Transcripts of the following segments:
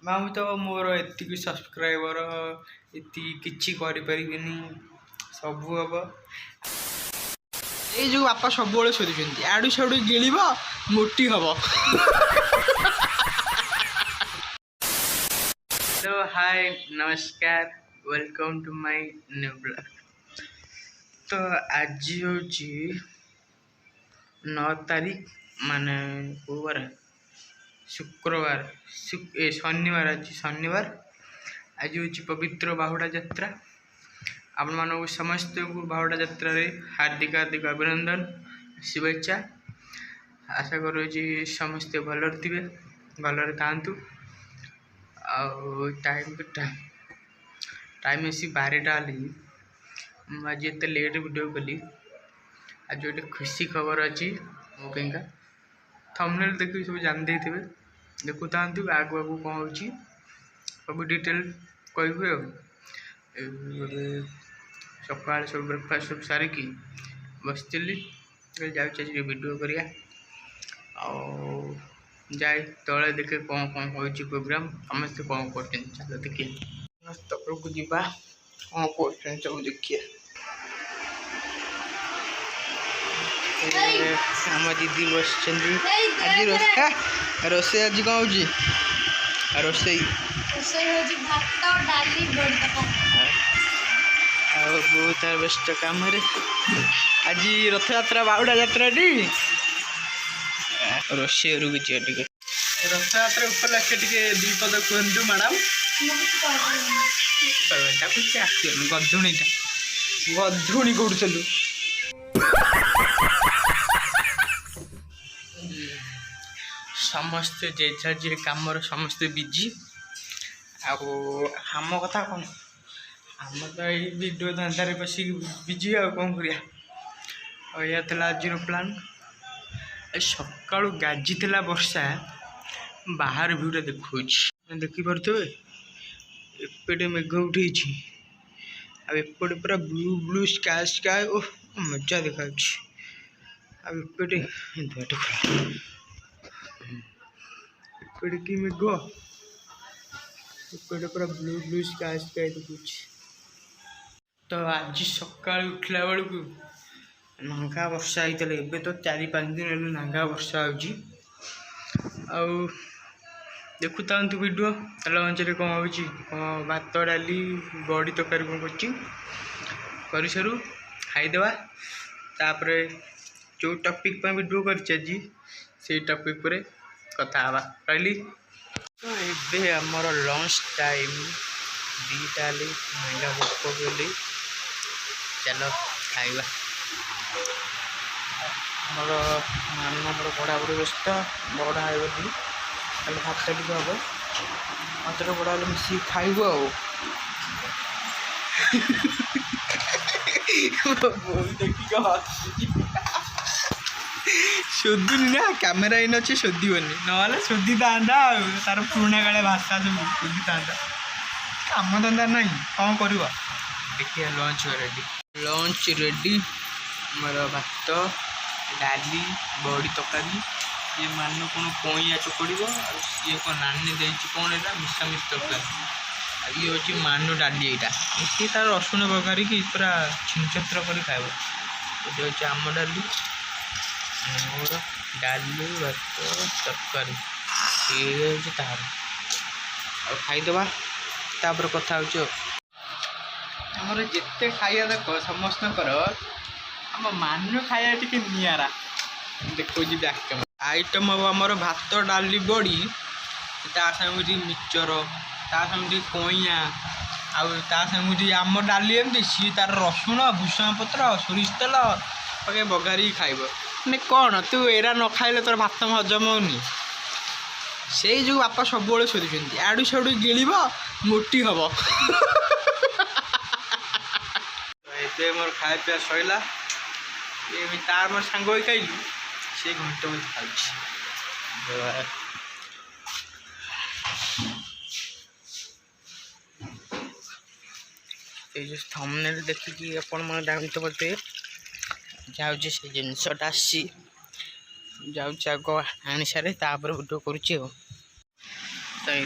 ମୁଁ ତ ମୋର ଏତିକି ସବସ୍କ୍ରାଇबर ଏତିକି କିଛି କରିପାରିବିନି, ସବୁ ହବ। ଏଇ ଯୋଉ ବାପା ସବୁବେଳେ ଶୋଧୁଛନ୍ତି ଆଡ଼ୁ ସାଡ଼ୁ ଗିଳିବ ମୋଟି ହବ। तो हाय नमस्कार, welcome to my new blog. तो आज हूँ 9 तारीख माने कोबार शुक्रवार शनिवार। आज शनिवार, आज हूँ पवित्र बाहुड़ा यात्रा। आपण मानक समस्त को बाहुड़ा यात्रा रे हार्दिक हार्दिक अभिनंदन शुभेच्छा। आशा करूँ समस्ते भलर थे, भलर था। टाइम आसी 12टा आज एत लेट वीडियो कली। आज गोटे खुशी खबर अच्छी मो पाइंका, थंबनेल देखिए सब जान थे। देखु था आगु आगु कौन हो सब डिटेल कह सकाल सब ब्रेकफास्ट सब सारिकी बसती जाए वीडियो करिया जाए तले देखे कौन कौन हो प्रोग्राम समस्त कौन कर चलो देखिए तक जीवा कौन कर सब देखिए। आम दीदी बस आज रोसे आज कौन हो रोसे बहुत व्यस्त काम आज रथ यात्रा बाहुड़ा यात्रा टी रोसे रुकी रथ यात्रा उपलक्षे टे दी पद कहतु मैडम। गधुणी करूँ समस्ते जे जे कम समस्ते बिजी आम कथा कौन आम तो ये वीडियो धंदारे बसिक बिजी आ कौन कर आज प्लान। सका गाजी वर्षा बाहर भ्यूटा देखा देखिपे एपटे मेघ उठे आएपटे पूरा ब्लू ब्लू स्काय स्काय ओ मजा देखा एपटे कि मेघ एपटे पूरा ब्लू ब्लू स्काय स्काय देखा। तो आज सका उठला बेलू नांगा वर्षा होता है। तो 4-5 दिन है नांगा वर्षा हो देखु था वीडियो लंच रे कौन हो भात डाली बड़ी तरकारी कौन कर सारू खाईदेवा तापर जो टॉपिक पर वीडियो कर टॉपिक पर कथा रही। तो ये आमर लंच टाइम 2टा महंगा भोक बोली चलो खाइबा। मोर मान मोर पढ़ापढ़ी व्यस्त बड़ा है बोली कल भात टे हम मत बड़ा हेल्ले मिसिक खाइबू शोधुनी ना कैमेरा इन अच्छे शोधबनी ना शोधी था तार पुणा काले भाषा सब शोधी था कम धंदा ना कौन कर देखिए। लंच रेडी मोर भात डाली बड़ी तरकारी ये मान कौन कईया चुकड़ सी को नानी दे कौन है मिसामिश तरकारी ये हूँ मानु डाली यहाँ सी तार रसुण पकारी कि पूरा छिंचत्र कर खाए। ये हूँ आम डाली मोर डाली भात तरकारी ये हूँ तार खाईदे तापर कथा हो आमर जिते खाया देख समस्त आम मानु खाया टी निरा देखो आइटम हम आमर भात डाली बड़ी सांगे मिक्सचर सांगे कईया आंगे आम डाली एमती सी तार रसुण भूषण पत्र सोरिष तेल पके बघारी खाइब मैंने कौन तू एरा न खाइले तोर भात हजम होनी से जो बापा सब शोधुंट आड़ू साड़ू गिलब मोटी हम। ये मोर खाए पिया सैला ये तार मोर सांग खाइलु से घंटे मत खाई जो थंबनेल देखिकी आपण मन जानते बोलते जाऊँ से जिनसटा आसी जाऊँ आग आनी सारे वीडियो करुच्ची तो ये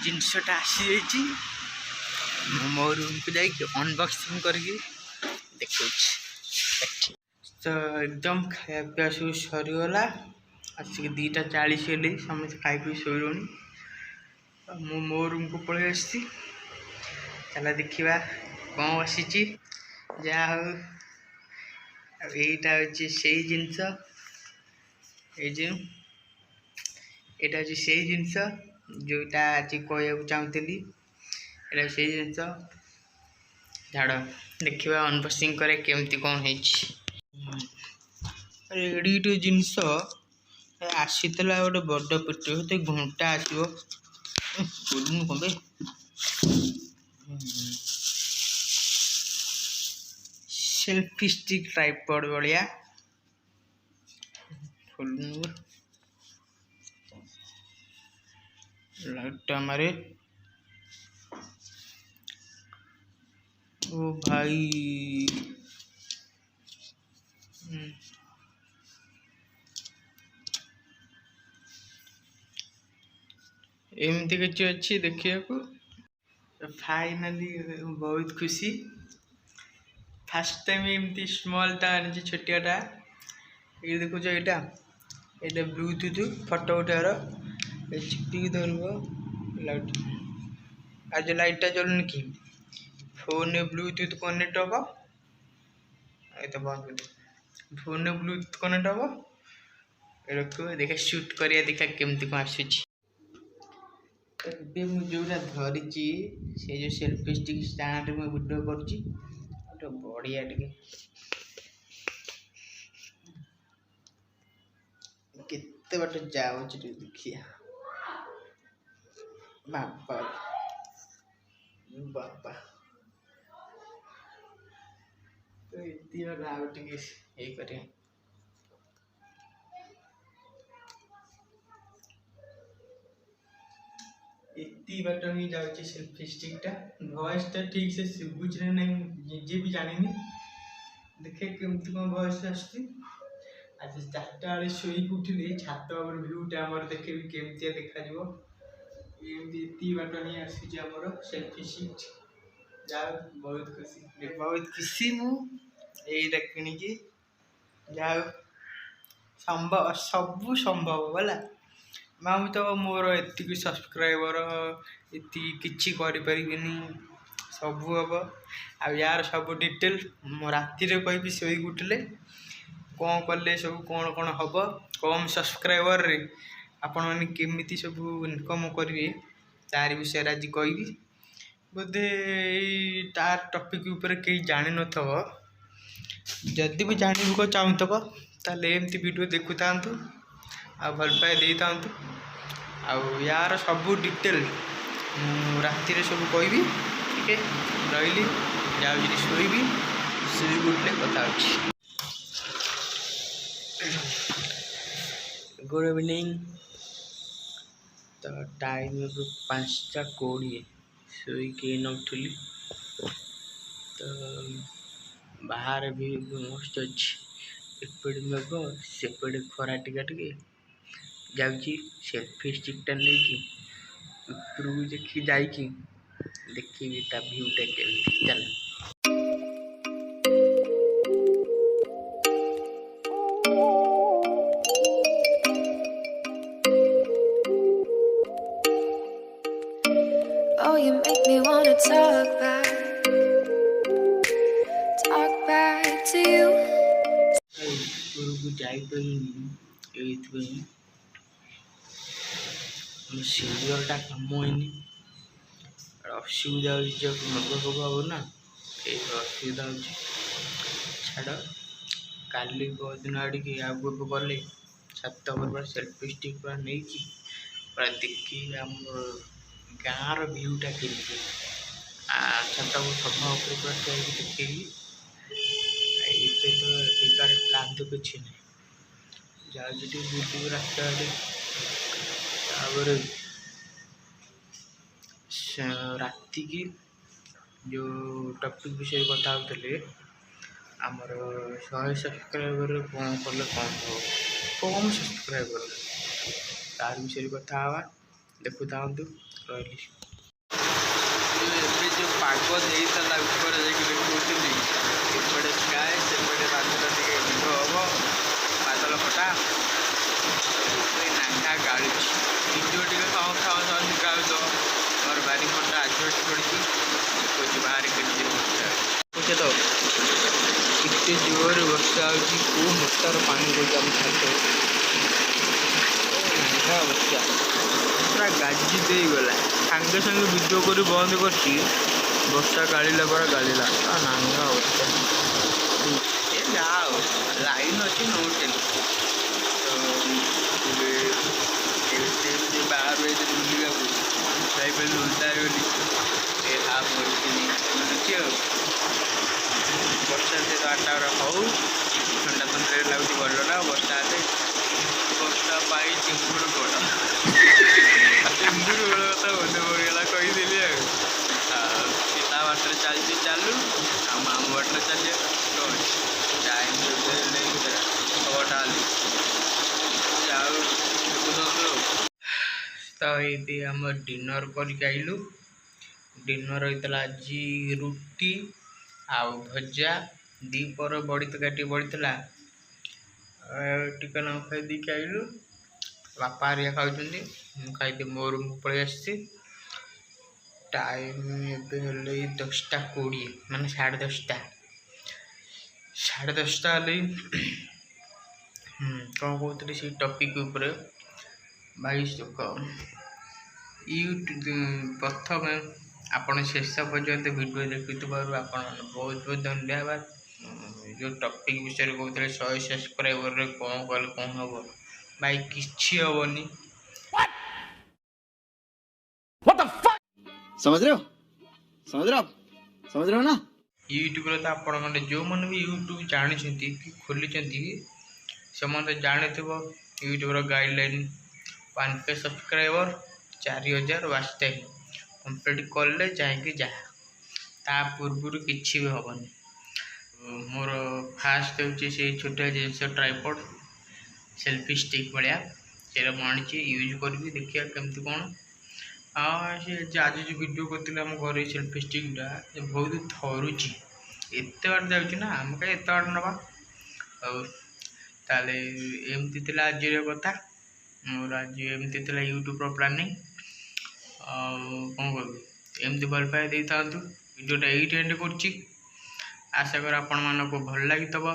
जिनसटा आसी मो रूम को जाइए अनबॉक्सिंग करके देखो तो एकदम खाया पीवा सब सरीगला आसिक 2:40 हेल्ली समस्त खाई पी शोनी मु मो रूम को पलि आसी चला देखा कौन आसी जहा हो यहीटा हूँ से जिनस यहाँ हूँ से जिनस जोटा आज कहूँ चाहूली यहाँ से जिनस झाड़ देखा अनबॉक्सिंग करे केमती कौन है एडिटे जिनस आसीला गोटे बड़ पेटी तो घंटा आसो कौन सेल्फी स्टिक ट्राइपॉड भाया लाइट मारे ओ भाई एमती किसी अच्छी देखा फाइनाली बहुत खुशी फास्ट टाइम एमती स्मॉलटा आनी छोटियाटा ये देखो यहाँ यहाँ ब्लूटूथ फटो उठार चिपक धरब लाइट आज लाइटा चलुन कि फोन ब्लूटूथ कनेक्ट हम ये तो बंद कर फोन ब्लूटूथ कनेक्ट हम रखो देखा शूट करिया देखा केमती कौन आसूँ जोटा धरी से जो सेल्फी स्टिक स्टैंड में वीडियो कर बढ़िया केते बाट जाऊँ देखिया बापा बापा तो ये करें इतनी बाट ही जाऊँगी सेल्फी स्टिकटा भॉइसटा ठीक से शुभुच ना निजे भी जानी देखे केमती कौन भॉइस आस आज 4टा बेले शोक उठिले छात भ्यूटा आम देखे केमती देखा इतनी बाट ही आसमर सेल्फी स्टिक जा बहुत खुशी मुझे किणिकी जा संभव सब संभव गला मैं तो मोर एति सब्सक्राइबर ये करें सब हम आ यार सब डिटेल मो राति कहि शोक उठिले कौन कले सब कौन कौन हम कम सब्सक्राइबर रे आपण मैंने केमिति सब इनकम करेंगे तार विषय आज कहि बोधे तार टॉपिक ऊपर कहीं जान न जदि भी जानू चाहूब ताले एमती वीडियो देखु था आ भल पाए दे था यार सब डिटेल राति सब कहि ठीक है रही जाऊँगी शोबी शोई उठले कथा गुड इवनिंग तो टाइम 5:20 शोक उठिली तो बाहर भी मस्त अच्छे एपटे मेघ सेपटे खरा टिके जाऊँगी सेल्फी स्टिकटा नहीं उपरକୁ देखी जाइकी देखी ता भ्यूटा केमती चल Oh, you make me wanna talk back to you. उपरକୁ जाइपारिनी सीरियलटा कम होनी असुविधा हो मग हो ना ये असुविधा हो छाड़ काली दिन आड़े आगे गले छात पर सेल्फी स्टिक पूरा नहीं पूरा देखी आम गाँव भ्यूटा के छात सभा पूरा देखे तो बेकार प्लान तो किसी नहीं जाऊँगी बुल रास्ता राति की जो टॉपिक विषय कथा होते आमर 100 सब्सक्राइबर कौन कले कौन हो कम सब्सक्राइबर तार विषय कथा हवा ଦେଖୁଥାନ୍ତୁ ରହିଲି। ଏବେ ଯେଉଁ ପାଗ ଦେଇଥିଲା ଉପରେ ଯାଇକି ଦେଖୁଥିଲି ଏପଟେ ସ୍କାଏ ସେପଟେ ବାଦଲ ଟିକେ ମେଘ ହବ ବାଦଲ ଫଟା ନାଙ୍ଗା ଗାଳୁଛି ଭିଡ଼ିଓ ଟିକେ ସାଉଣ୍ଡ ଗାଳୁଥିବ ମୋର ବାରି ଘଣ୍ଟା ଆଜବେଷ୍ଟ ପଡ଼ିଛି ଦେଖୁଛି ବାହାରେ କେମିତି ବର୍ଷା ଦେଖୁଛ ତ କେତେ ଜୋରରେ ବର୍ଷା ହେଉଛି କେଉଁ ମୋଟର ପାଣି ଦେଉଛି ଆମ ଛାତ ନାଙ୍ଗା ବର୍ଷା ପୁରା ଗାଜି ଦେଇଗଲା ସାଙ୍ଗେ ସାଙ୍ଗେ ଭିଡ଼ିଓ କରି ବନ୍ଦ କରିଛି ବର୍ଷା ଗାଳିଲା ପରା ଗାଳିଲା ନାଙ୍ଗା ବର୍ଷା ଏ ଯା ଆଉ ଲାଇନ୍ ଅଛି ନ ଉଠେନି ତ ବାହାରୁ ଏଇଠି ବୁଲିବାକୁ ଯାଇପାରିଲି ଓଦା ହେଇଗଲି ଏ ହାଫ୍ କରିକିନି ବୁଲୁଛି ଆଉ ବର୍ଷା ସେ 8ଟା ହଉ ଥଣ୍ଡା ଥଣ୍ଡାରେ ଲାଗୁଛି ଭଲ ନା ବର୍ଷା ହେଲେ ବର୍ଷା ପାଇ ଚିଙ୍ଗୁଡ଼ି ଗୋଡ଼ ଚିଙ୍ଗୁଡ଼ି ଗୋଡ଼ କଥା ମନେ ପଡ଼ିଗଲା କହିଦେଲି ଆଉ ସେ ତା ବାଟରେ ଚାଲିଛି ଚାଲୁ ଆମ ବାଟରେ ଚାଲିବା ଟାଇମ୍ ନେଇକି 6ଟା ହେଲି ଯାଉ ଦେଖୁଛନ୍ତି ତ ଏଇଠି ଆମ ଡିନର୍ କରିକି ଆଇଲୁ ଡିନର୍ ହେଇଥିଲା ଆଜି ରୁଟି ଆଉ ଭଜା ଦ୍ୱିପହର ବଡ଼ି ତରକାରୀ ଟିକେ ବଢ଼ିଥିଲା ଟିକେ ନ ଖାଇ ଦେଇକି ଆଇଲୁ ବାପା ହେରିକା ଖାଉଛନ୍ତି ମୁଁ ଖାଇକି ମୋ ରୁମ୍କୁ ପଳେଇ ଆସିଛି ଟାଇମ୍ ଏବେ ହେଲେ 10:20 ମାନେ 10:30 ହେଲେ କ'ଣ କହୁଥିଲି ସେଇ ଟପିକ୍ ଉପରେ ଭାଇ ସୁଖ ପ୍ରଥମେ ଆପଣ ଶେଷ ପର୍ଯ୍ୟନ୍ତ ଭିଡ଼ିଓ ଦେଖୁଥିବାରୁ ଆପଣମାନଙ୍କୁ ବହୁତ ବହୁତ ଧନ୍ୟବାଦ ଯେଉଁ ଟପିକ୍ ବିଷୟରେ କହୁଥିଲେ 100 ସବସ୍କ୍ରାଇବରରେ କ'ଣ କଲେ କ'ଣ ହେବ ଭାଇ କିଛି ହେବନି समझ रहे हो समझ रहे हो ना ୟୁଟ୍ୟୁବରେ ତ ଆପଣମାନେ ଯେଉଁମାନେ ବି ୟୁଟ୍ୟୁବ୍ ଜାଣିଛନ୍ତି କି ଖୋଲିଛନ୍ତି ସେମାନେ ତ ଜାଣିଥିବ ୟୁଟ୍ୟୁବର guideline 1K subscriber 4000 watch time complete କଲେ ଯାଇକି ଯାହା ତା ପୂର୍ବରୁ କିଛି ବି ହେବନି ମୋର ଫାଷ୍ଟ ହେଉଛି ସେଇ ଛୋଟିଆ ଜିନିଷ ଟ୍ରାଇପଡ୍ ସେଲ୍ଫି ଷ୍ଟିକ୍ ଭଳିଆ ସେଇଟା ମୁଁ ଆଣିଛି ୟୁଜ୍ କରିବି ଦେଖିବା କେମିତି କ'ଣ ସେ ଆଜି ଯେଉଁ ଭିଡ଼ିଓ କରିଥିଲେ ଆମ ଘରେ ସେଲ୍ଫି ଷ୍ଟିକ୍ଟା ବହୁତ ଥରୁଛି ଏତେ ବାଟ ଯାଉଛି ନା ଆମେ କାହିଁ ଏତେ ବାଟ ନେବା ଆଉ ତାହେଲେ ଏମିତି ଥିଲା ଆଜିର କଥା ମୋର ଆଜି ଏମିତି ଥିଲା ୟୁଟ୍ୟୁବ୍ର ପ୍ଲାନିଂ ଆଉ କ'ଣ କରିବି ଏମିତି ଭଲ ପାଇ ଦେଇଥାନ୍ତୁ ଭିଡ଼ିଓଟା ଏଇଠି ଏଣ୍ଡ କରୁଛି ଆଶା କର ଆପଣମାନଙ୍କୁ ଭଲ ଲାଗିଥିବ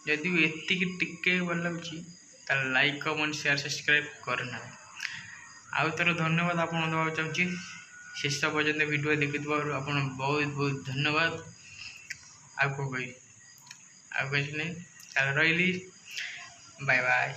ଯଦି ବି ଏତିକି ଟିକେ ଭଲ ଲାଗୁଛି ତାହେଲେ ଲାଇକ୍ କମେଣ୍ଟ ସେୟାର ସବସ୍କ୍ରାଇବ୍ କରିନାହିଁ ଆଉ ଥରେ ଧନ୍ୟବାଦ ଆପଣ ଦେବାକୁ ଚାହୁଁଛି ଶେଷ ପର୍ଯ୍ୟନ୍ତ ଭିଡ଼ିଓ ଦେଖିଥିବାରୁ ଆପଣ ବହୁତ ବହୁତ ଧନ୍ୟବାଦ ଆଉ କ'ଣ କହିବି ଆଉ କିଛି ନାହିଁ ତାହେଲେ ରହିଲି ବାଏ ବାଏ